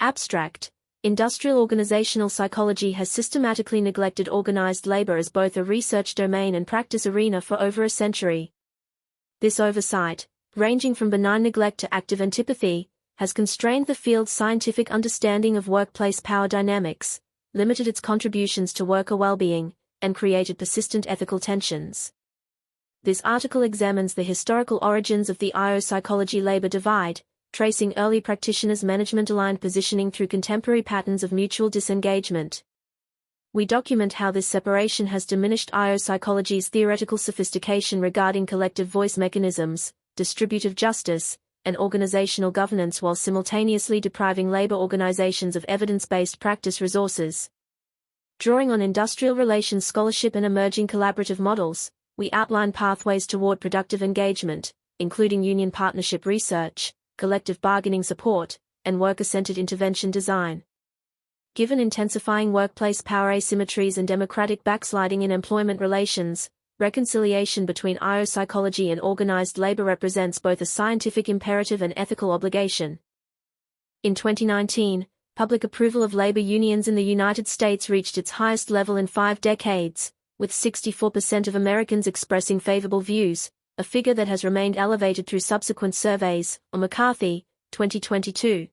Abstract. Industrial organizational psychology has systematically neglected organized labor as both a research domain and practice arena for over a century. This oversight, ranging from benign neglect to active antipathy, has constrained the field's scientific understanding of workplace power dynamics, limited its contributions to worker well-being, and created persistent ethical tensions. This article examines the historical origins of the psychology-labor divide, tracing early practitioners' management-aligned positioning through contemporary patterns of mutual disengagement. We document how this separation has diminished psychology's theoretical sophistication regarding collective voice mechanisms, distributive justice, and organizational governance while simultaneously depriving labor organizations of evidence-based practice resources. Drawing on industrial relations scholarship and emerging collaborative models, we outline pathways toward productive engagement, including union partnership research, collective bargaining support, and worker-centered intervention design. Given intensifying workplace power asymmetries and democratic backsliding in employment relations, reconciliation between psychology and organized labor represents both a scientific imperative and ethical obligation. In 2019, public approval of labor unions in the United States reached its highest level in 5 decades, with 64% of Americans expressing favorable views, a figure that has remained elevated through subsequent surveys, McCarthy, 2022.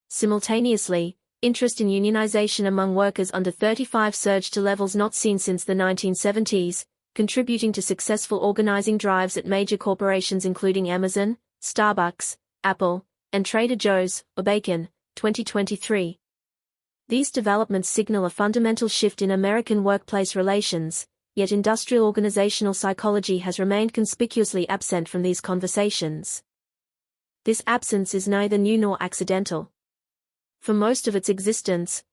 Simultaneously, interest in unionization among workers under 35 surged to levels not seen since the 1970s, contributing to successful organizing drives at major corporations including Amazon, Starbucks, Apple, and Trader Joe's, Bacon, 2023. These developments signal a fundamental shift in American workplace relations, yet industrial organizational psychology has remained conspicuously absent from these conversations. This absence is neither new nor accidental. For most of its existence,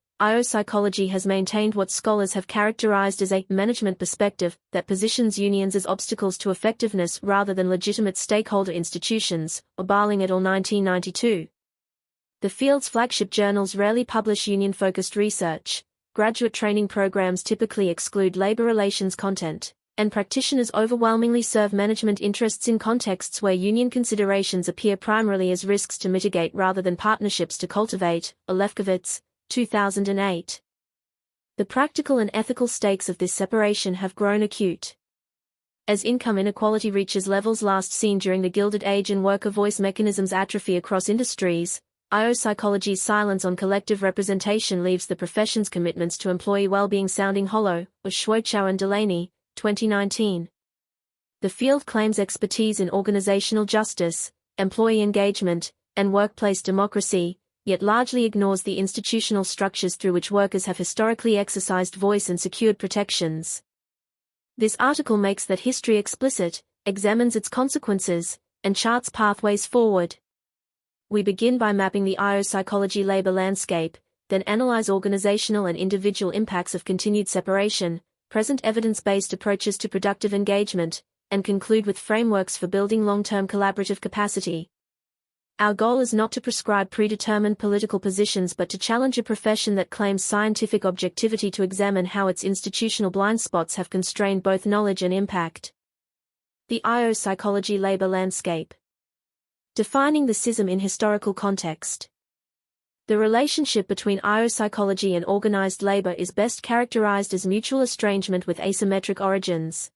psychology has maintained what scholars have characterized as a management perspective that positions unions as obstacles to effectiveness rather than legitimate stakeholder institutions, Barling et al. 1992. The field's flagship journals rarely publish union-focused research. Graduate training programs typically exclude labor relations content, and practitioners overwhelmingly serve management interests in contexts where union considerations appear primarily as risks to mitigate rather than partnerships to cultivate, Lefkowitz, 2008. The practical and ethical stakes of this separation have grown acute. As income inequality reaches levels last seen during the Gilded Age and worker voice mechanisms atrophy across industries, psychology's silence on collective representation leaves the profession's commitments to employee well-being sounding hollow, Schwochow and Delaney, 2019. The field claims expertise in organizational justice, employee engagement, and workplace democracy, yet largely ignores the institutional structures through which workers have historically exercised voice and secured protections. This article makes that history explicit, examines its consequences, and charts pathways forward. We begin by mapping the psychology labor landscape, then analyze organizational and individual impacts of continued separation, present evidence-based approaches to productive engagement, and conclude with frameworks for building long-term collaborative capacity. Our goal is not to prescribe predetermined political positions but to challenge a profession that claims scientific objectivity to examine how its institutional blind spots have constrained both knowledge and impact. The psychology labor landscape. Defining the schism in historical context. The relationship between psychology and organized labor is best characterized as mutual estrangement with asymmetric origins.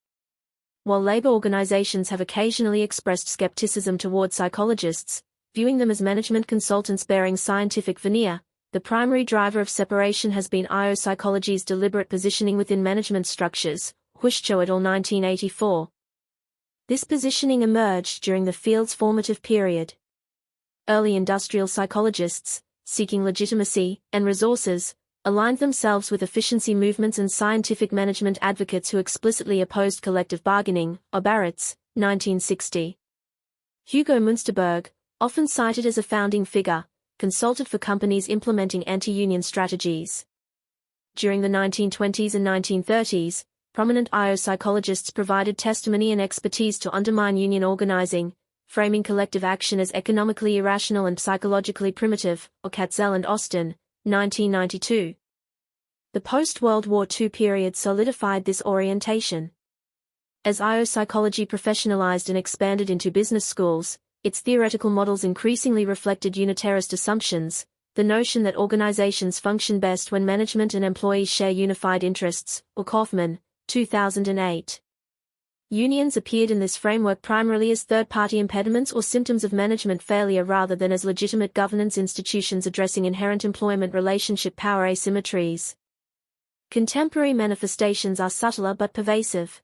While labor organizations have occasionally expressed skepticism toward psychologists, viewing them as management consultants bearing scientific veneer, the primary driver of separation has been psychology's deliberate positioning within management structures, Hushcho et al. 1984. This positioning emerged during the field's formative period. Early industrial psychologists, seeking legitimacy and resources, aligned themselves with efficiency movements and scientific management advocates who explicitly opposed collective bargaining, Obaritz, 1960. Hugo Münsterberg, often cited as a founding figure, consulted for companies implementing anti-union strategies. During the 1920s and 1930s, prominent psychologists provided testimony and expertise to undermine union organizing, framing collective action as economically irrational and psychologically primitive, Katzel and Austin, 1992. The post-World War II period solidified this orientation. As psychology professionalized and expanded into business schools, its theoretical models increasingly reflected unitarist assumptions, the notion that organizations function best when management and employees share unified interests, or Kaufman, 2008. Unions appeared in this framework primarily as third-party impediments or symptoms of management failure rather than as legitimate governance institutions addressing inherent employment relationship power asymmetries. Contemporary manifestations are subtler but pervasive.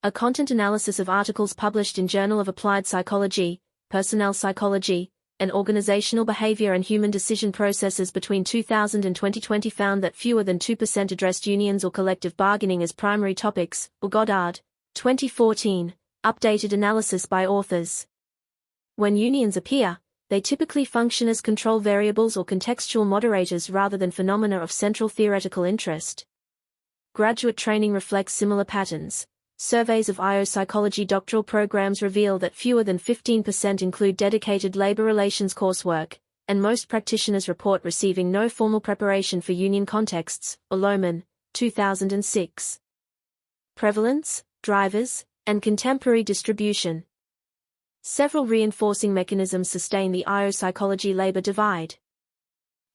A content analysis of articles published in Journal of Applied Psychology, Personnel Psychology, and Organizational Behavior and Human Decision Processes between 2000 and 2020 found that fewer than 2% addressed unions or collective bargaining as primary topics, or Goddard, 2014, updated analysis by authors. When unions appear, they typically function as control variables or contextual moderators rather than phenomena of central theoretical interest. Graduate training reflects similar patterns. Surveys of IO psychology doctoral programs reveal that fewer than 15% include dedicated labor relations coursework, and most practitioners report receiving no formal preparation for union contexts, or Lohman, 2006. Prevalence, drivers, and contemporary distribution. Several reinforcing mechanisms sustain the IO psychology labor divide.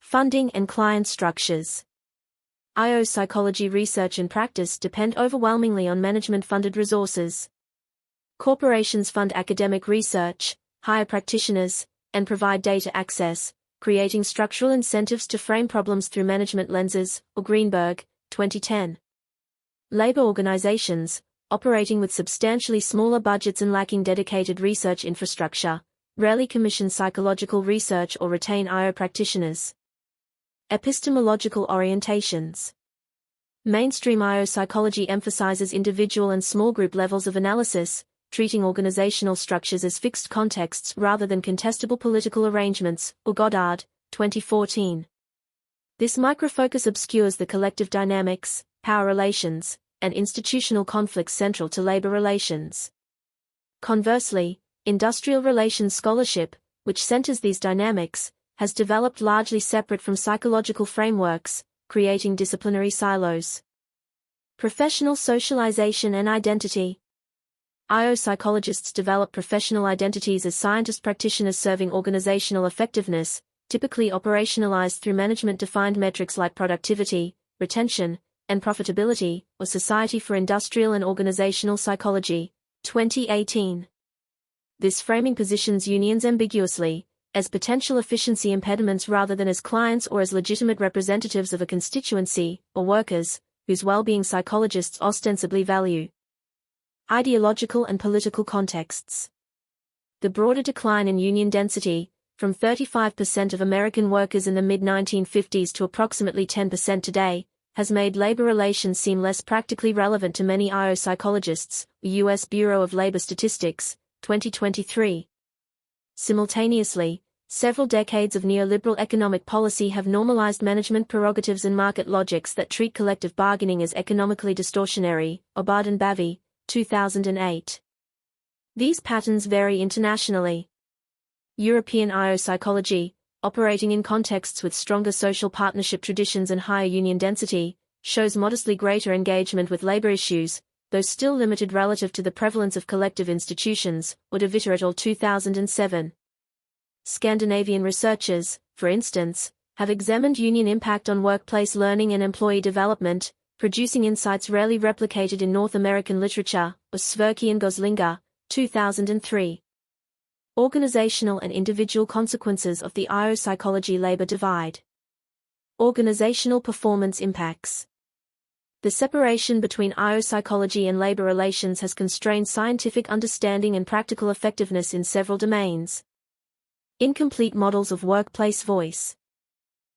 Funding and client structures. IO psychology research and practice depend overwhelmingly on management-funded resources. Corporations fund academic research, hire practitioners, and provide data access, creating structural incentives to frame problems through management lenses, or Greenberg, 2010. Labor organizations, operating with substantially smaller budgets and lacking dedicated research infrastructure, rarely commission psychological research or retain IO practitioners. Epistemological orientations. Mainstream IO psychology emphasizes individual and small group levels of analysis, treating organizational structures as fixed contexts rather than contestable political arrangements, or Goddard, 2014. This microfocus obscures the collective dynamics, power relations, and institutional conflicts central to labor relations. Conversely, industrial relations scholarship, which centers these dynamics, has developed largely separate from psychological frameworks, creating disciplinary silos. Professional socialization and identity. IO psychologists develop professional identities as scientist practitioners serving organizational effectiveness, typically operationalized through management-defined metrics like productivity, retention, and Profitability, or Society for Industrial and Organizational Psychology, 2018. This framing positions unions ambiguously, as potential efficiency impediments rather than as clients or as legitimate representatives of a constituency, or workers, whose well-being psychologists ostensibly value. Ideological and political contexts. The broader decline in union density, from 35% of American workers in the mid-1950s to approximately 10% today, has made labor relations seem less practically relevant to many IO psychologists, U.S. Bureau of Labor Statistics, 2023. Simultaneously, several decades of neoliberal economic policy have normalized management prerogatives and market logics that treat collective bargaining as economically distortionary, Obad and Bavy, 2008. These patterns vary internationally. European IO psychology, operating in contexts with stronger social partnership traditions and higher union density, shows modestly greater engagement with labor issues, though still limited relative to the prevalence of collective institutions, or De Vitter et al. 2007. Scandinavian researchers, for instance, have examined union impact on workplace learning and employee development, producing insights rarely replicated in North American literature, or Sverke and Goslinger, 2003. Organizational and individual consequences of the IO psychology labor divide. Organizational performance impacts. The separation between IO psychology and labor relations has constrained scientific understanding and practical effectiveness in several domains. Incomplete models of workplace voice.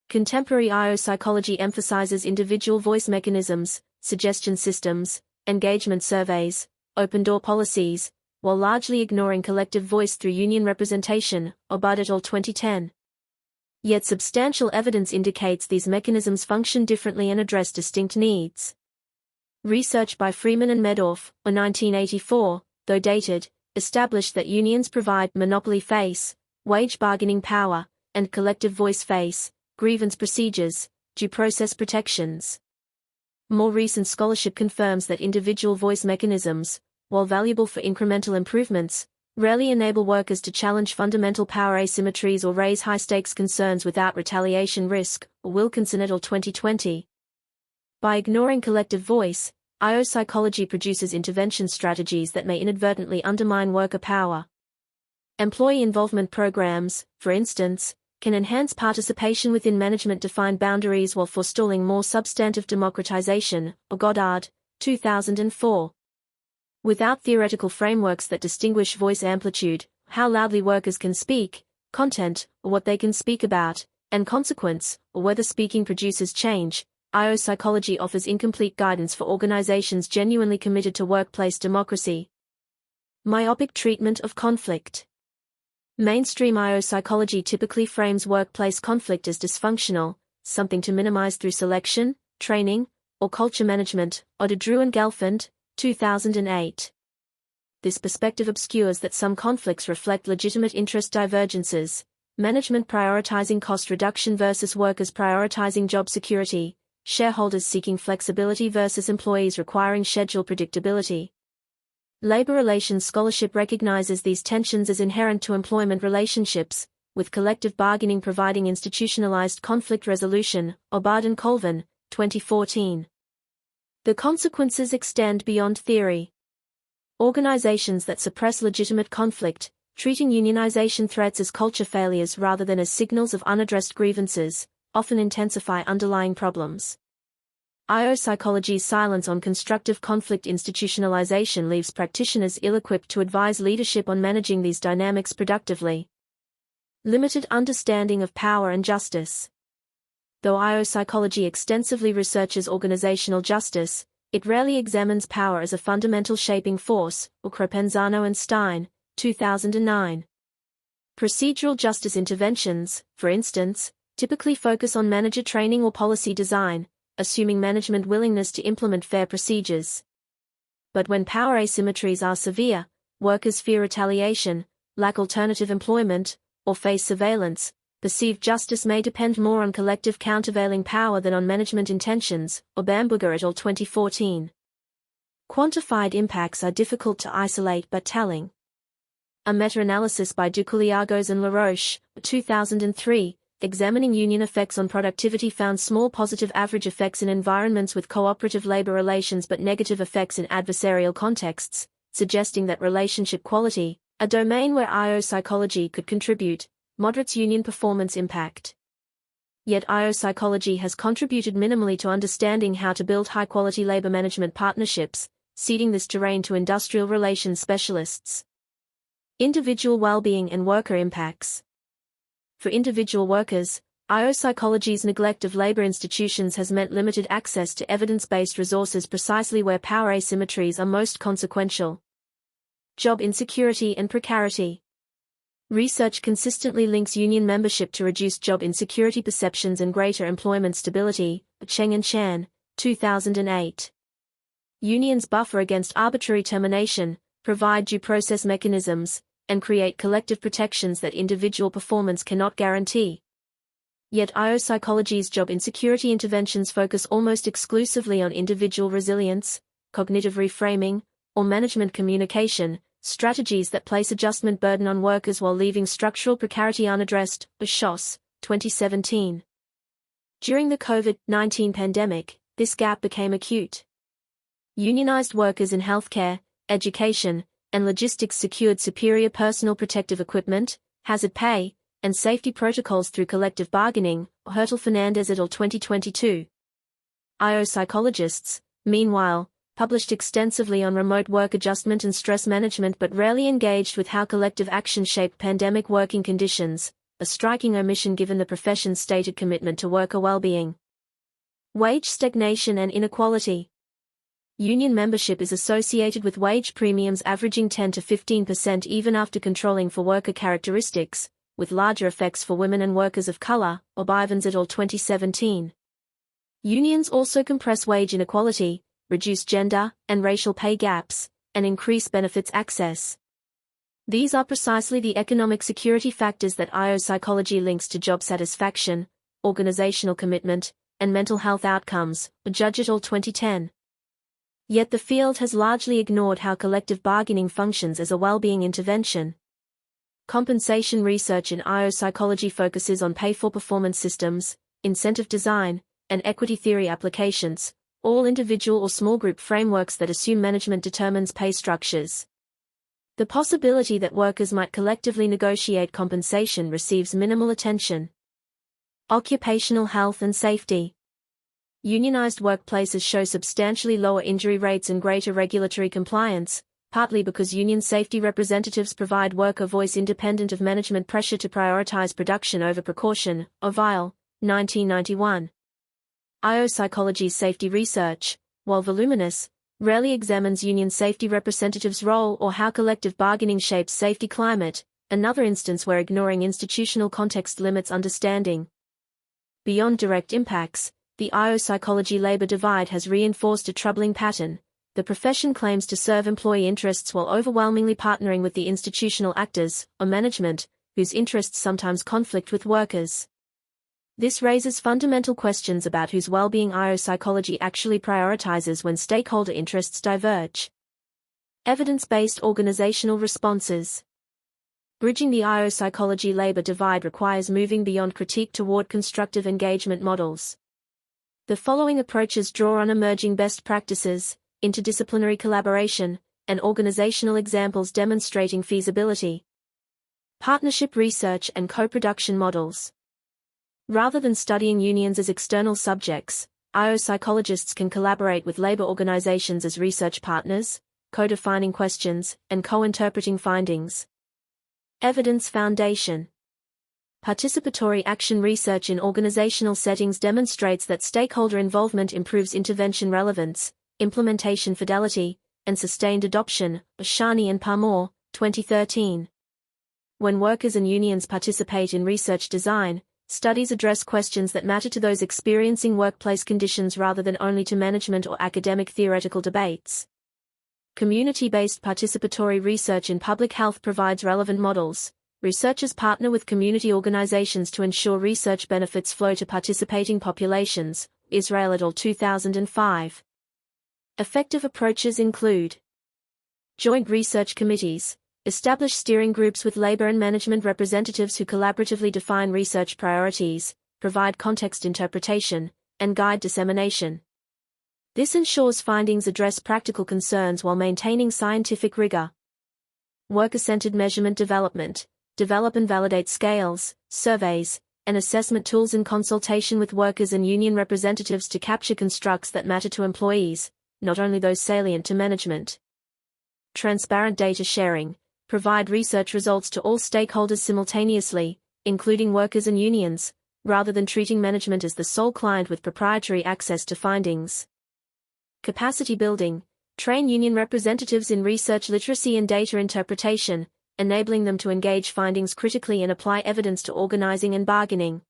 Contemporary IO psychology emphasizes individual voice mechanisms, suggestion systems, engagement surveys, open-door policies, while largely ignoring collective voice through union representation, Obad et al. 2010. Yet substantial evidence indicates these mechanisms function differently and address distinct needs. Research by Freeman and Medoff, 1984, though dated, established that unions provide monopoly face, wage bargaining power, and collective voice face, grievance procedures, due process protections. More recent scholarship confirms that individual voice mechanisms, while valuable for incremental improvements, rarely enable workers to challenge fundamental power asymmetries or raise high-stakes concerns without retaliation risk, Wilkinson et al. 2020. By ignoring collective voice, IO psychology produces intervention strategies that may inadvertently undermine worker power. Employee involvement programs, for instance, can enhance participation within management-defined boundaries while forestalling more substantive democratization, Goddard, 2004. Without theoretical frameworks that distinguish voice amplitude, how loudly workers can speak, content, or what they can speak about, and consequence, or whether speaking produces change, IO psychology offers incomplete guidance for organizations genuinely committed to workplace democracy. Myopic treatment of conflict. Mainstream IO psychology typically frames workplace conflict as dysfunctional, something to minimize through selection, training, or culture management, Drew and Gelfand, 2008. This perspective obscures that some conflicts reflect legitimate interest divergences, management prioritizing cost reduction versus workers prioritizing job security, shareholders seeking flexibility versus employees requiring schedule predictability. Labor relations scholarship recognizes these tensions as inherent to employment relationships, with collective bargaining providing institutionalized conflict resolution, Obard and Colvin, 2014. The consequences extend beyond theory. Organizations that suppress legitimate conflict, treating unionization threats as culture failures rather than as signals of unaddressed grievances, often intensify underlying problems. IO psychology's silence on constructive conflict institutionalization leaves practitioners ill-equipped to advise leadership on managing these dynamics productively. Limited understanding of power and justice. Though IO psychology extensively researches organizational justice, it rarely examines power as a fundamental shaping force, Cropenzano and Stein, 2009. Procedural justice interventions, for instance, typically focus on manager training or policy design, assuming management willingness to implement fair procedures. But when power asymmetries are severe, workers fear retaliation, lack alternative employment, or face surveillance, perceived justice may depend more on collective countervailing power than on management intentions, Bamberger et al. 2014. Quantified impacts are difficult to isolate but telling. A meta-analysis by Ducouliagos and Laroche, 2003, examining union effects on productivity found small positive average effects in environments with cooperative labor relations but negative effects in adversarial contexts, suggesting that relationship quality, a domain where IO psychology could contribute, moderates union performance impact. Yet IO psychology has contributed minimally to understanding how to build high-quality labor management partnerships, ceding this terrain to industrial relations specialists. Individual well-being and worker impacts. For individual workers, IO psychology's neglect of labor institutions has meant limited access to evidence-based resources precisely where power asymmetries are most consequential. Job insecurity and precarity. Research consistently links union membership to reduced job insecurity perceptions and greater employment stability, Cheng and Chan, 2008. Unions buffer against arbitrary termination, provide due process mechanisms, and create collective protections that individual performance cannot guarantee. Yet IO psychology's job insecurity interventions focus almost exclusively on individual resilience, cognitive reframing, or management communication, strategies that place adjustment burden on workers while leaving structural precarity unaddressed, Schoss, 2017. During the COVID-19 pandemic, this gap became acute. Unionized workers in healthcare, education, and logistics secured superior personal protective equipment, hazard pay, and safety protocols through collective bargaining, Hertel-Fernandez et al. 2022. IO psychologists, meanwhile, published extensively on remote work adjustment and stress management but rarely engaged with how collective action shaped pandemic working conditions, a striking omission given the profession's stated commitment to worker well-being. Wage stagnation and inequality. Union membership is associated with wage premiums averaging 10 to 15% even after controlling for worker characteristics, with larger effects for women and workers of color, Bivens et al. 2017. Unions also compress wage inequality, reduce gender and racial pay gaps, and increase benefits access. These are precisely the economic security factors that IO psychology links to job satisfaction, organizational commitment, and mental health outcomes, Judge et al. 2010. Yet the field has largely ignored how collective bargaining functions as a well-being intervention. Compensation research in IO psychology focuses on pay-for-performance systems, incentive design, and equity theory applications, all individual or small group frameworks that assume management determines pay structures. The possibility that workers might collectively negotiate compensation receives minimal attention. Occupational health and safety. Unionized workplaces show substantially lower injury rates and greater regulatory compliance, partly because union safety representatives provide worker voice independent of management pressure to prioritize production over precaution. Ovile, 1991. IO psychology's safety research, while voluminous, rarely examines union safety representatives' role or how collective bargaining shapes safety climate, another instance where ignoring institutional context limits understanding. Beyond direct impacts, the IO psychology labor divide has reinforced a troubling pattern. The profession claims to serve employee interests while overwhelmingly partnering with the institutional actors, or management, whose interests sometimes conflict with workers. This raises fundamental questions about whose well-being IO psychology actually prioritizes when stakeholder interests diverge. Evidence-based organizational responses. Bridging the IO psychology labor divide requires moving beyond critique toward constructive engagement models. The following approaches draw on emerging best practices, interdisciplinary collaboration, and organizational examples demonstrating feasibility. Partnership research and co-production models. Rather than studying unions as external subjects, IO psychologists can collaborate with labor organizations as research partners, co-defining questions, and co-interpreting findings. Evidence foundation. Participatory action research in organizational settings demonstrates that stakeholder involvement improves intervention relevance, implementation fidelity, and sustained adoption. Shani and Parmore, 2013. When workers and unions participate in research design, studies address questions that matter to those experiencing workplace conditions rather than only to management or academic theoretical debates. Community-based participatory research in public health provides relevant models. Researchers partner with community organizations to ensure research benefits flow to participating populations. Israel et al. 2005. Effective approaches include joint research committees, establish steering groups with labor and management representatives who collaboratively define research priorities, provide context interpretation, and guide dissemination. This ensures findings address practical concerns while maintaining scientific rigor. Worker-centered measurement development. Develop and validate scales, surveys, and assessment tools in consultation with workers and union representatives to capture constructs that matter to employees, not only those salient to management. Transparent data sharing. Provide research results to all stakeholders simultaneously, including workers and unions, rather than treating management as the sole client with proprietary access to findings. Capacity building. Train union representatives in research literacy and data interpretation, enabling them to engage findings critically and apply evidence to organizing and bargaining.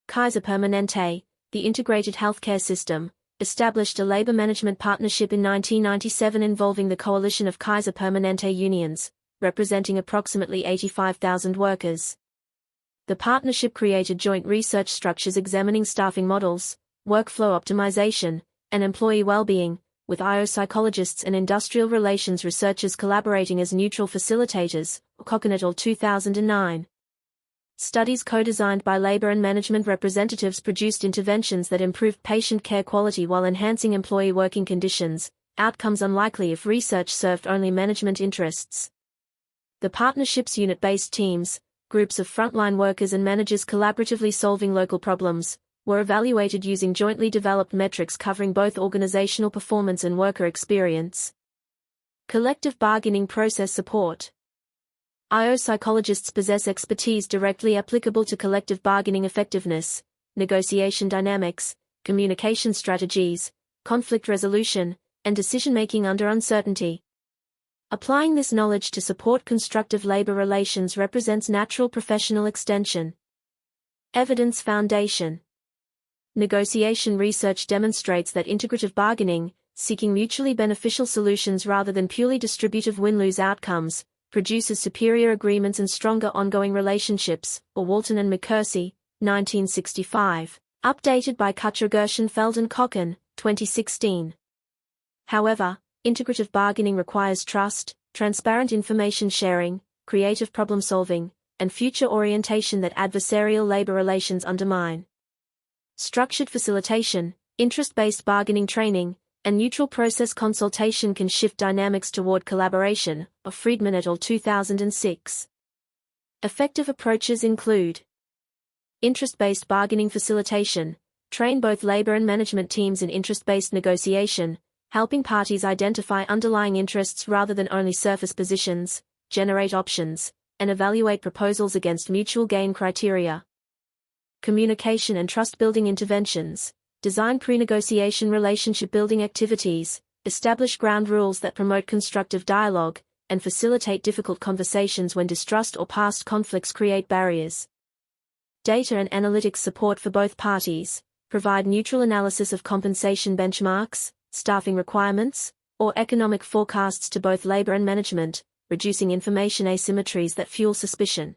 Kaiser Permanente, the integrated healthcare system, established a labor management partnership in 1997 involving the coalition of Kaiser Permanente unions, representing approximately 85,000 workers. The partnership created joint research structures examining staffing models, workflow optimization, and employee well-being, with IO psychologists and industrial relations researchers collaborating as neutral facilitators. Cochran et al. 2009. Studies co-designed by labor and management representatives produced interventions that improved patient care quality while enhancing employee working conditions, outcomes unlikely if research served only management interests. The partnership's unit-based teams, groups of frontline workers and managers collaboratively solving local problems, were evaluated using jointly developed metrics covering both organizational performance and worker experience. Collective bargaining process support. IO psychologists possess expertise directly applicable to collective bargaining effectiveness, negotiation dynamics, communication strategies, conflict resolution, and decision-making under uncertainty. Applying this knowledge to support constructive labor relations represents natural professional extension. Evidence foundation. Negotiation research demonstrates that integrative bargaining, seeking mutually beneficial solutions rather than purely distributive win-lose outcomes, produces superior agreements and stronger ongoing relationships. Walton and McCursey, 1965. Updated by Kutcher Gershenfeld and Cocken, 2016. However, integrative bargaining requires trust, transparent information sharing, creative problem solving, and future orientation that adversarial labor relations undermine. Structured facilitation, interest-based bargaining training, and neutral process consultation can shift dynamics toward collaboration, of Friedman et al. 2006. Effective approaches include interest-based bargaining facilitation, train both labor and management teams in interest-based negotiation, helping parties identify underlying interests rather than only surface positions, generate options, and evaluate proposals against mutual gain criteria. Communication and trust-building interventions, design pre-negotiation relationship-building activities, establish ground rules that promote constructive dialogue, and facilitate difficult conversations when distrust or past conflicts create barriers. Data and analytics support for both parties, provide neutral analysis of compensation benchmarks, staffing requirements, or economic forecasts to both labor and management, reducing information asymmetries that fuel suspicion.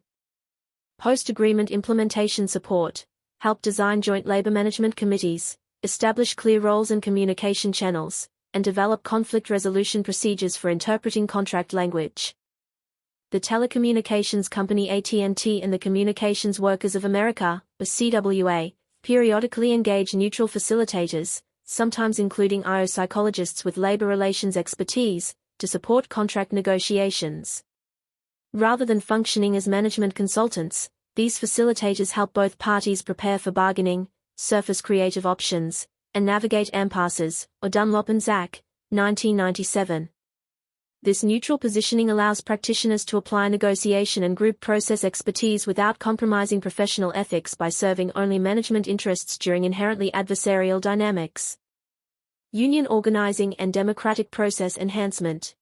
Post-agreement implementation support, help design joint labor management committees, establish clear roles and communication channels, and develop conflict resolution procedures for interpreting contract language. The telecommunications company AT&T and the Communications Workers of America, or CWA, periodically engage neutral facilitators, sometimes including IO psychologists with labor relations expertise, to support contract negotiations. Rather than functioning as management consultants, these facilitators help both parties prepare for bargaining, surface creative options, and navigate impasses, or Dunlop and Zach, 1997. This neutral positioning allows practitioners to apply negotiation and group process expertise without compromising professional ethics by serving only management interests during inherently adversarial dynamics. Union organizing and democratic process enhancement.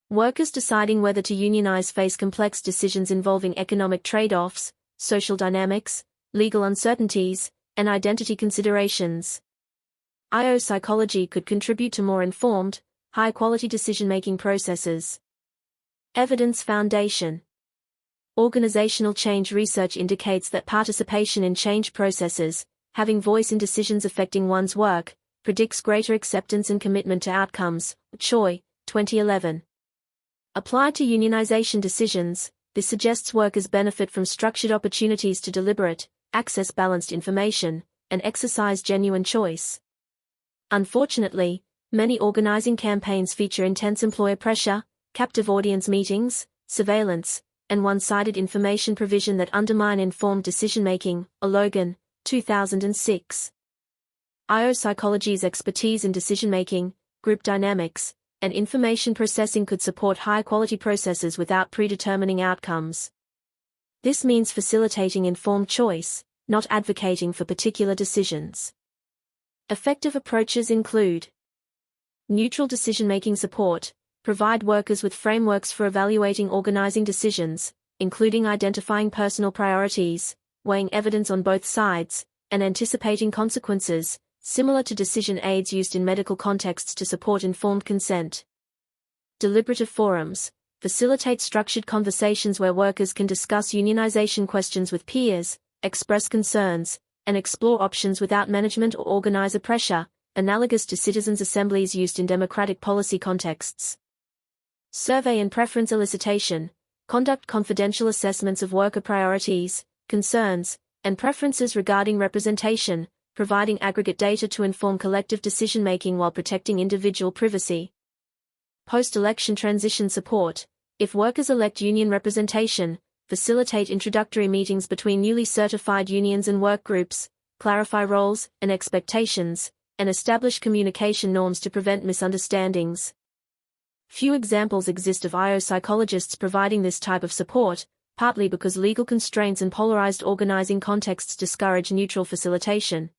Workers deciding whether to unionize face complex decisions involving economic trade-offs, social dynamics, legal uncertainties, and identity considerations. IO psychology could contribute to more informed, high-quality decision-making processes. Evidence foundation. Organizational change research indicates that participation in change processes, having voice in decisions affecting one's work, predicts greater acceptance and commitment to outcomes. Choi, 2011. Applied to unionization decisions, this suggests workers benefit from structured opportunities to deliberate, access balanced information, and exercise genuine choice. Unfortunately, many organizing campaigns feature intense employer pressure, captive audience meetings, surveillance, and one-sided information provision that undermine informed decision-making. Logan, 2006. IO psychology's expertise in decision-making, group dynamics, and information processing could support high-quality processes without predetermining outcomes. This means facilitating informed choice, not advocating for particular decisions. Effective approaches include neutral decision-making support, provide workers with frameworks for evaluating organizing decisions, including identifying personal priorities, weighing evidence on both sides, and anticipating consequences, similar to decision aids used in medical contexts to support informed consent. Deliberative forums, facilitate structured conversations where workers can discuss unionization questions with peers, express concerns, and explore options without management or organizer pressure, analogous to citizens' assemblies used in democratic policy contexts. Survey and preference elicitation, conduct confidential assessments of worker priorities, concerns, and preferences regarding representation, providing aggregate data to inform collective decision-making while protecting individual privacy. Post-election transition support, if workers elect union representation, facilitate introductory meetings between newly certified unions and work groups, clarify roles and expectations, and establish communication norms to prevent misunderstandings. Few examples exist of IO psychologists providing this type of support, partly because legal constraints and polarized organizing contexts discourage neutral facilitation.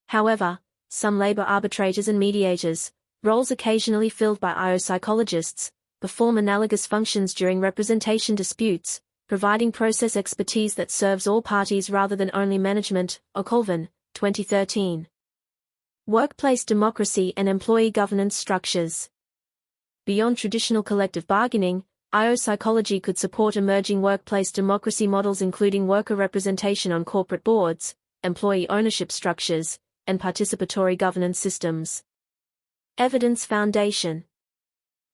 However, some labor arbitrators and mediators, roles occasionally filled by IO psychologists, perform analogous functions during representation disputes, providing process expertise that serves all parties rather than only management. O'Colvin, 2013. Workplace democracy and employee governance structures. Beyond traditional collective bargaining, IO psychology could support emerging workplace democracy models including worker representation on corporate boards, employee ownership structures, and participatory governance systems. Evidence foundation.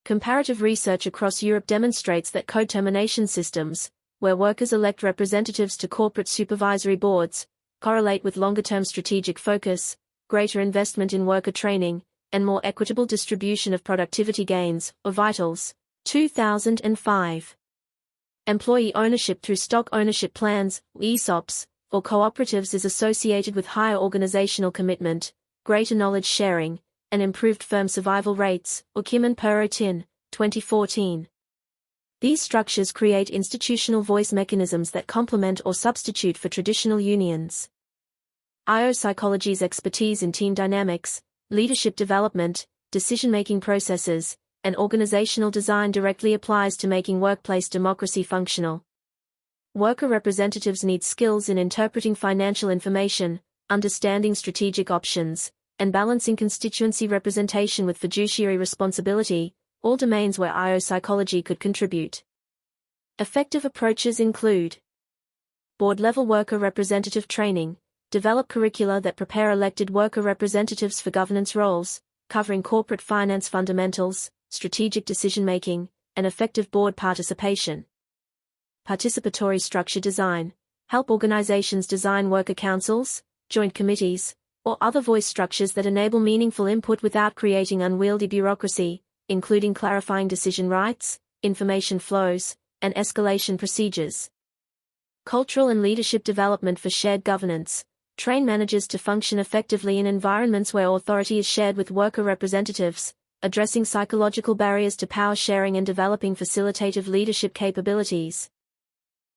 Comparative research across Europe demonstrates that co-termination systems, where workers elect representatives to corporate supervisory boards, correlate with longer-term strategic focus, greater investment in worker training, and more equitable distribution of productivity gains, or vitals. 2005. Employee ownership through stock ownership plans, ESOPs, or cooperatives is associated with higher organizational commitment, greater knowledge sharing, and improved firm survival rates, or Kim and Perrotin, 2014. These structures create institutional voice mechanisms that complement or substitute for traditional unions. IO Psychology's expertise in team dynamics, leadership development, decision-making processes, and organizational design directly applies to making workplace democracy functional. Worker representatives need skills in interpreting financial information, understanding strategic options, and balancing constituency representation with fiduciary responsibility, all domains where IO psychology could contribute. Effective approaches include board-level worker representative training, develop curricula that prepare elected worker representatives for governance roles, covering corporate finance fundamentals, strategic decision-making, and effective board participation. Participatory structure design, help organizations design worker councils, joint committees, or other voice structures that enable meaningful input without creating unwieldy bureaucracy, including clarifying decision rights, information flows, and escalation procedures. Cultural and leadership development for shared governance, train managers to function effectively in environments where authority is shared with worker representatives, addressing psychological barriers to power sharing and developing facilitative leadership capabilities.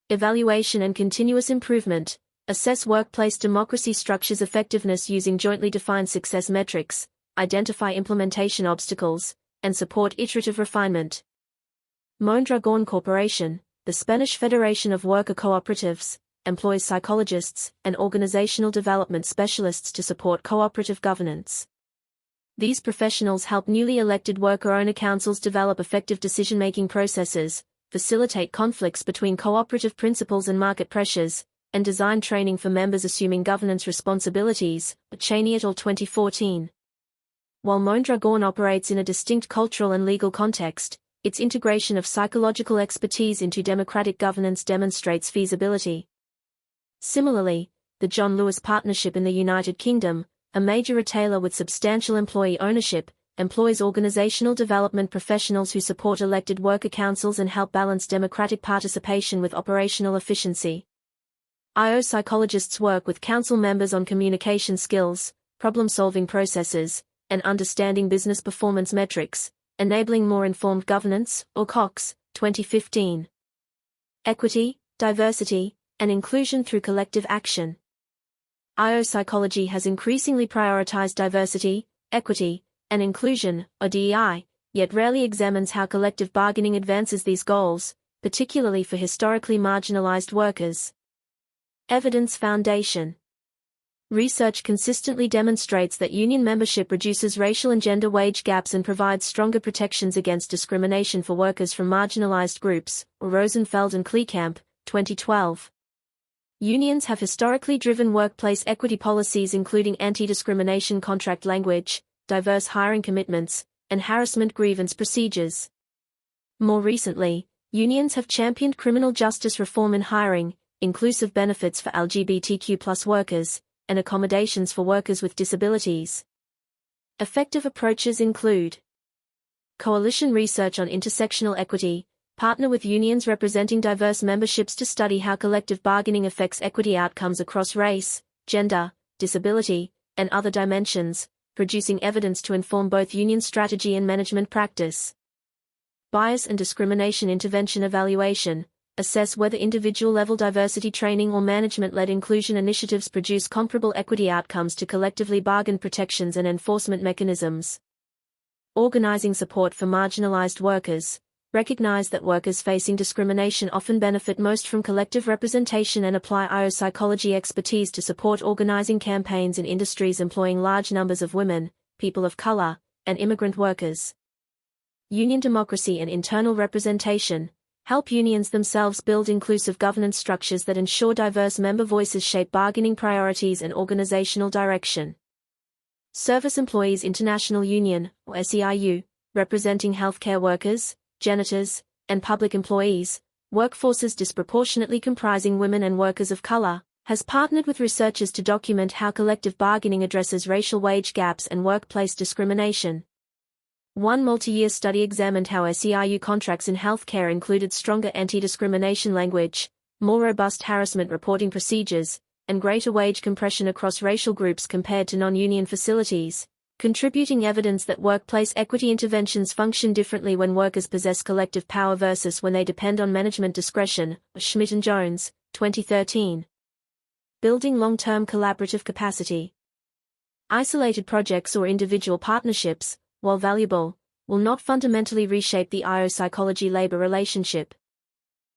Evaluation and continuous improvement, assess workplace democracy structures' effectiveness using jointly defined success metrics, identify implementation obstacles, and support iterative refinement. Mondragon Corporation, the Spanish Federation of Worker Cooperatives, employs psychologists and organizational development specialists to support cooperative governance. These professionals help newly elected worker-owner councils develop effective decision-making processes, facilitate conflicts between cooperative principles and market pressures, and design training for members assuming governance responsibilities, Cheney et al. 2014. While Mondragon operates in a distinct cultural and legal context, its integration of psychological expertise into democratic governance demonstrates feasibility. Similarly, the John Lewis Partnership in the United Kingdom, a major retailer with substantial employee ownership, employs organizational development professionals who support elected worker councils and help balance democratic participation with operational efficiency. IO psychologists work with council members on communication skills, problem-solving processes, and understanding business performance metrics, enabling more informed governance, or COX, 2015. Equity, diversity, and inclusion through collective action. IO psychology has increasingly prioritized diversity, equity, and inclusion, or DEI, yet rarely examines how collective bargaining advances these goals, particularly for historically marginalized workers. Evidence foundation. Research consistently demonstrates that union membership reduces racial and gender wage gaps and provides stronger protections against discrimination for workers from marginalized groups, Rosenfeld and Kleekamp, 2012. Unions have historically driven workplace equity policies including anti-discrimination contract language, diverse hiring commitments, and harassment grievance procedures. More recently, unions have championed criminal justice reform in hiring, inclusive benefits for LGBTQ+ workers, and accommodations for workers with disabilities. Effective approaches include coalition research on intersectional equity, partner with unions representing diverse memberships to study how collective bargaining affects equity outcomes across race, gender, disability, and other dimensions, producing evidence to inform both union strategy and management practice. Bias and discrimination intervention evaluation, assess whether individual-level diversity training or management-led inclusion initiatives produce comparable equity outcomes to collectively bargain protections and enforcement mechanisms. Organizing support for marginalized workers, recognize that workers facing discrimination often benefit most from collective representation and apply IO psychology expertise to support organizing campaigns in industries employing large numbers of women, people of color, and immigrant workers. Union democracy and internal representation, help unions themselves build inclusive governance structures that ensure diverse member voices shape bargaining priorities and organizational direction. Service Employees International Union, or SEIU, representing healthcare workers, janitors, and public employees, workforces disproportionately comprising women and workers of color, has partnered with researchers to document how collective bargaining addresses racial wage gaps and workplace discrimination. One multi-year study examined how SEIU contracts in healthcare included stronger anti-discrimination language, more robust harassment reporting procedures, and greater wage compression across racial groups compared to non-union facilities, contributing evidence that workplace equity interventions function differently when workers possess collective power versus when they depend on management discretion. Schmidt and Jones, 2013. Building long-term collaborative capacity. Isolated projects or individual partnerships, while valuable, will not fundamentally reshape the psychology-labor relationship.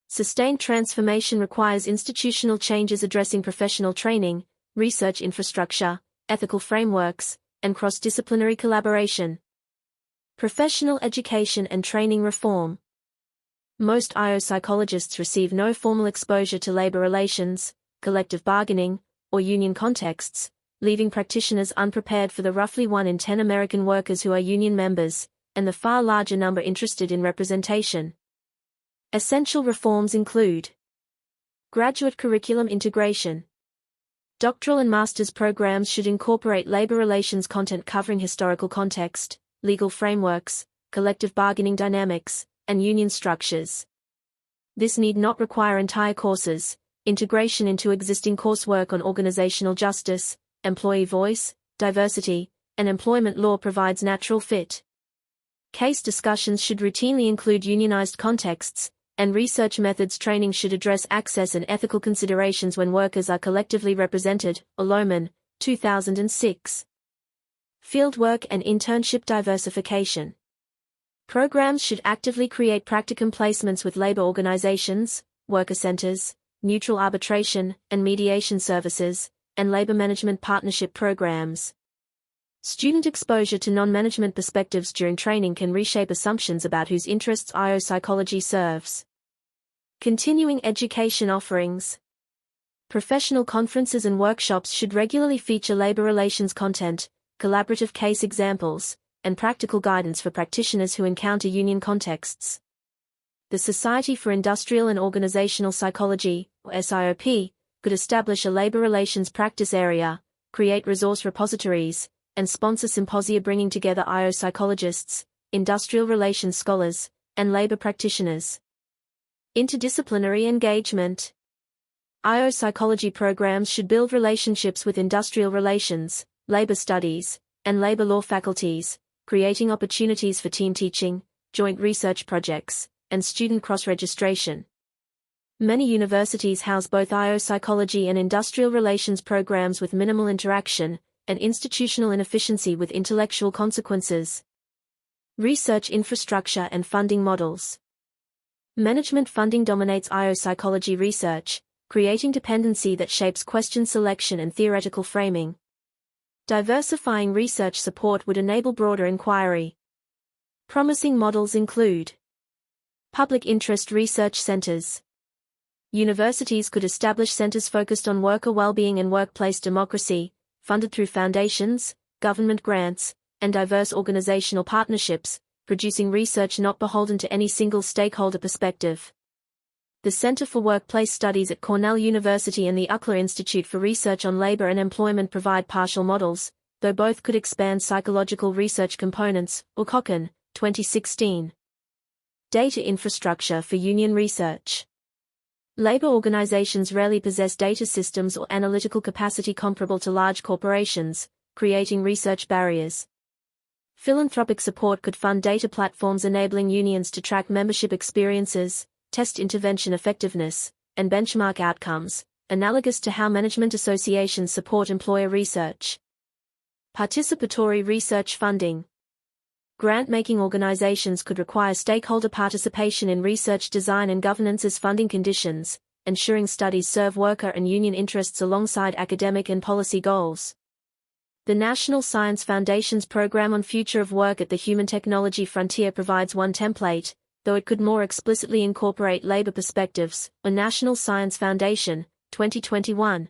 Sustained transformation requires institutional changes addressing professional training, research infrastructure, ethical frameworks, and cross-disciplinary collaboration. Professional education and training reform. Most psychologists receive no formal exposure to labor relations, collective bargaining, or union contexts, leaving practitioners unprepared for the roughly 1 in 10 American workers who are union members, and the far larger number interested in representation. Essential reforms include graduate curriculum integration. Doctoral and master's programs should incorporate labor relations content covering historical context, legal frameworks, collective bargaining dynamics, and union structures. This need not require entire courses. Integration into existing coursework on organizational justice, employee voice, diversity, and employment law provides natural fit. Case discussions should routinely include unionized contexts, and research methods training should address access and ethical considerations when workers are collectively represented. Lohman, 2006. Fieldwork and internship diversification. Programs should actively create practicum placements with labor organizations, worker centers, neutral arbitration and mediation services, and labor management partnership programs. Student exposure to non-management perspectives during training can reshape assumptions about whose interests psychology serves. Continuing education offerings. Professional conferences and workshops should regularly feature labor relations content, collaborative case examples, and practical guidance for practitioners who encounter union contexts. The Society for Industrial and Organizational Psychology, or SIOP, could establish a labor relations practice area, create resource repositories, and sponsor symposia bringing together psychologists, industrial relations scholars, and labor practitioners. Interdisciplinary engagement. Psychology programs should build relationships with industrial relations, labor studies, and labor law faculties, creating opportunities for team teaching, joint research projects, and student cross-registration. Many universities house both psychology and industrial relations programs with minimal interaction, and institutional inefficiency with intellectual consequences. Research infrastructure and funding models. Management funding dominates psychology research, creating dependency that shapes question selection and theoretical framing. Diversifying research support would enable broader inquiry. Promising models include public interest research centers. Universities could establish centers focused on worker well-being and workplace democracy, funded through foundations, government grants, and diverse organizational partnerships, producing research not beholden to any single stakeholder perspective. The Center for Workplace Studies at Cornell University and the Uckler Institute for Research on Labor and Employment provide partial models, though both could expand psychological research components. Cochran, 2016. Data infrastructure for union research. Labor organizations rarely possess data systems or analytical capacity comparable to large corporations, creating research barriers. Philanthropic support could fund data platforms enabling unions to track membership experiences, test intervention effectiveness, and benchmark outcomes, analogous to how management associations support employer research. Participatory research funding. Grant-making organizations could require stakeholder participation in research design and governance as funding conditions, ensuring studies serve worker and union interests alongside academic and policy goals. The National Science Foundation's Program on Future of Work at the Human Technology Frontier provides one template, though it could more explicitly incorporate labor perspectives. A National Science Foundation, 2021.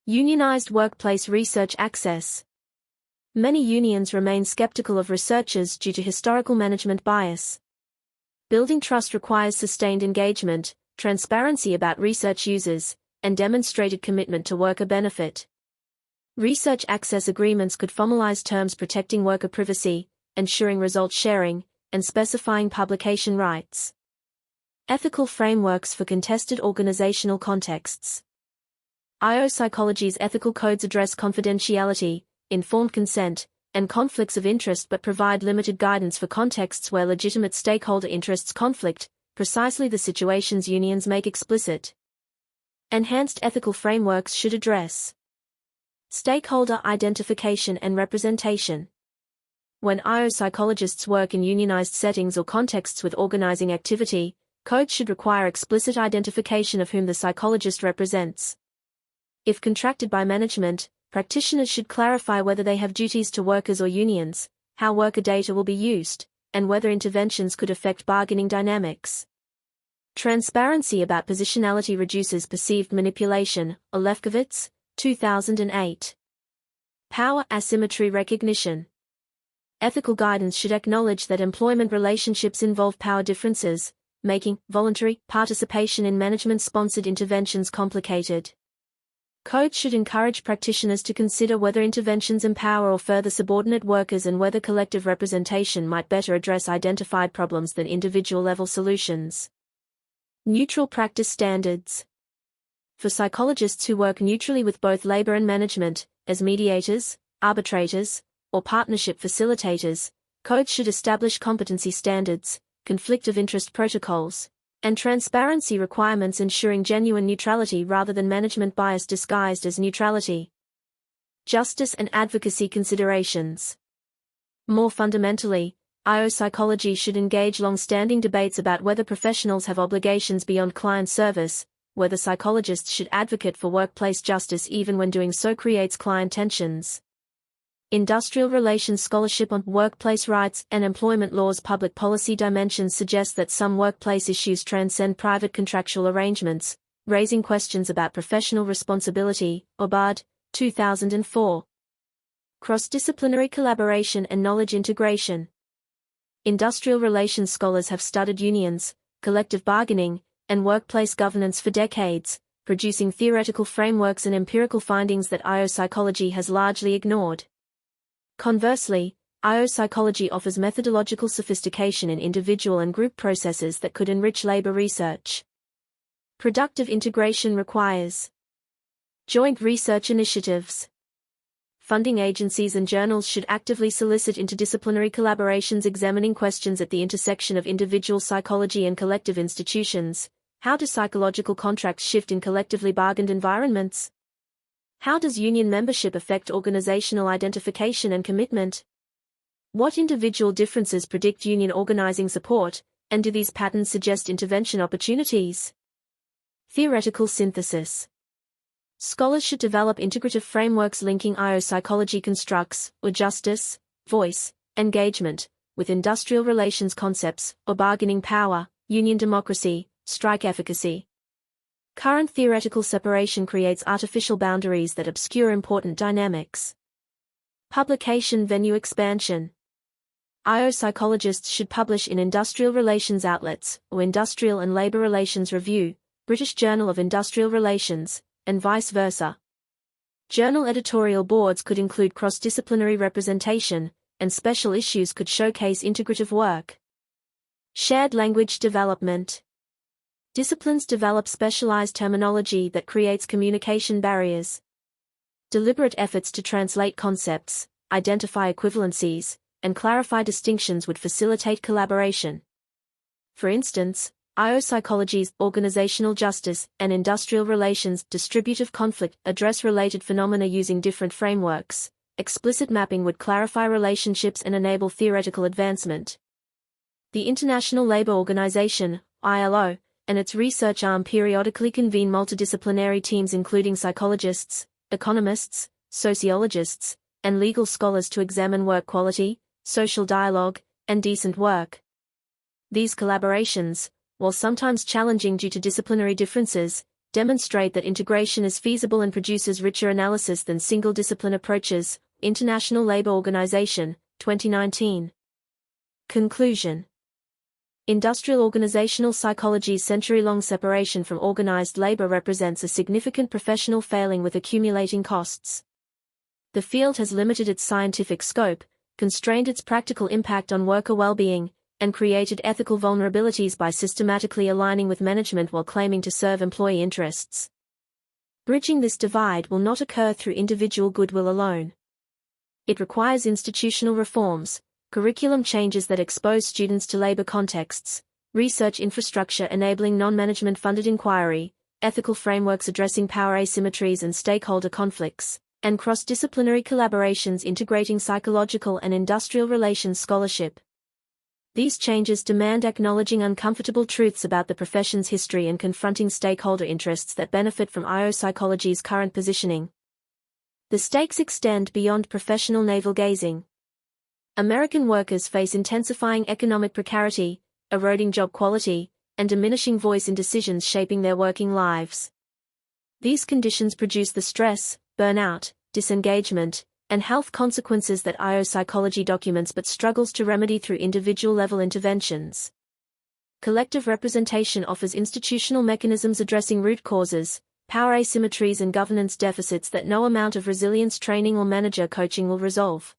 Unionized workplace research access. Many unions remain skeptical of researchers due to historical management bias. Building trust requires sustained engagement, transparency about research users, and demonstrated commitment to worker benefit. Research access agreements could formalize terms protecting worker privacy, ensuring results sharing, and specifying publication rights. Ethical frameworks for contested organizational contexts. IO Psychology's ethical codes address confidentiality, informed consent, and conflicts of interest but provide limited guidance for contexts where legitimate stakeholder interests conflict, precisely the situations unions make explicit. Enhanced ethical frameworks should address stakeholder identification and representation. When IO psychologists work in unionized settings or contexts with organizing activity, codes should require explicit identification of whom the psychologist represents. If contracted by management, practitioners should clarify whether they have duties to workers or unions, how worker data will be used, and whether interventions could affect bargaining dynamics. Transparency about positionality reduces perceived manipulation, Lefkowitz, 2008. Power asymmetry recognition. Ethical guidance should acknowledge that employment relationships involve power differences, making voluntary participation in management-sponsored interventions complicated. Codes should encourage practitioners to consider whether interventions empower or further subordinate workers and whether collective representation might better address identified problems than individual-level solutions. Neutral practice standards. For psychologists who work neutrally with both labor and management, as mediators, arbitrators, or partnership facilitators, codes should establish competency standards, conflict of interest protocols, and transparency requirements ensuring genuine neutrality rather than management bias disguised as neutrality. Justice and advocacy considerations. More fundamentally, IO psychology should engage long-standing debates about whether professionals have obligations beyond client service, whether psychologists should advocate for workplace justice even when doing so creates client tensions. Industrial relations scholarship on workplace rights and employment law's public policy dimensions suggests that some workplace issues transcend private contractual arrangements, raising questions about professional responsibility, Obad, 2004. Cross-disciplinary collaboration and knowledge integration. Industrial relations scholars have studied unions, collective bargaining, and workplace governance for decades, producing theoretical frameworks and empirical findings that IO psychology has largely ignored. Conversely, IO psychology offers methodological sophistication in individual and group processes that could enrich labor research. Productive integration requires joint research initiatives. Funding agencies and journals should actively solicit interdisciplinary collaborations examining questions at the intersection of individual psychology and collective institutions. How do psychological contracts shift in collectively bargained environments? How does union membership affect organizational identification and commitment? What individual differences predict union organizing support, and do these patterns suggest intervention opportunities? Theoretical synthesis. Scholars should develop integrative frameworks linking IO psychology constructs, or justice, voice, engagement, with industrial relations concepts, or bargaining power, union democracy, strike efficacy. Current theoretical separation creates artificial boundaries that obscure important dynamics. Publication venue expansion. IO psychologists should publish in industrial relations outlets, or Industrial and Labour Relations Review, British Journal of Industrial Relations, and vice versa. Journal editorial boards could include cross-disciplinary representation, and special issues could showcase integrative work. Shared language development. Disciplines develop specialized terminology that creates communication barriers. Deliberate efforts to translate concepts, identify equivalencies, and clarify distinctions would facilitate collaboration. For instance, IO psychology's organizational justice and industrial relations distributive conflict address related phenomena using different frameworks. Explicit mapping would clarify relationships and enable theoretical advancement. The International Labour Organization, ILO, and its research arm periodically convene multidisciplinary teams including psychologists, economists, sociologists, and legal scholars to examine work quality, social dialogue, and decent work. These collaborations, while sometimes challenging due to disciplinary differences, demonstrate that integration is feasible and produces richer analysis than single-discipline approaches, International Labour Organization, 2019. Conclusion. Industrial organizational psychology's century-long separation from organized labor represents a significant professional failing with accumulating costs. The field has limited its scientific scope, constrained its practical impact on worker well-being, and created ethical vulnerabilities by systematically aligning with management while claiming to serve employee interests. Bridging this divide will not occur through individual goodwill alone. It requires institutional reforms, curriculum changes that expose students to labor contexts, research infrastructure enabling non-management funded inquiry, ethical frameworks addressing power asymmetries and stakeholder conflicts, and cross-disciplinary collaborations integrating psychological and industrial relations scholarship. These changes demand acknowledging uncomfortable truths about the profession's history and confronting stakeholder interests that benefit from IO psychology's current positioning. The stakes extend beyond professional navel-gazing. American workers face intensifying economic precarity, eroding job quality, and diminishing voice in decisions shaping their working lives. These conditions produce the stress, burnout, disengagement, and health consequences that IO psychology documents but struggles to remedy through individual-level interventions. Collective representation offers institutional mechanisms addressing root causes, power asymmetries and governance deficits that no amount of resilience training or manager coaching will resolve.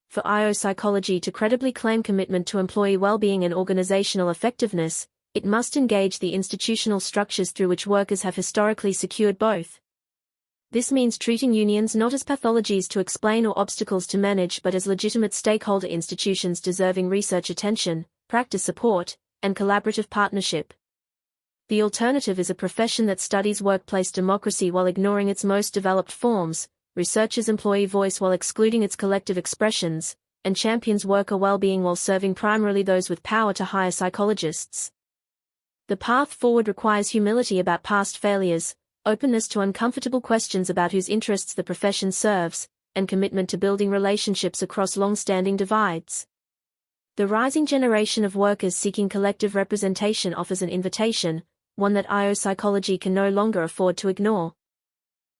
For IO psychology to credibly claim commitment to employee well-being and organizational effectiveness, it must engage the institutional structures through which workers have historically secured both. This means treating unions not as pathologies to explain or obstacles to manage but as legitimate stakeholder institutions deserving research attention, practice support, and collaborative partnership. The alternative is a profession that studies workplace democracy while ignoring its most developed forms, researches employee voice while excluding its collective expressions, and champions worker well-being while serving primarily those with power to hire psychologists. The path forward requires humility about past failures, openness to uncomfortable questions about whose interests the profession serves, and commitment to building relationships across long-standing divides. The rising generation of workers seeking collective representation offers an invitation, one that IO psychology can no longer afford to ignore.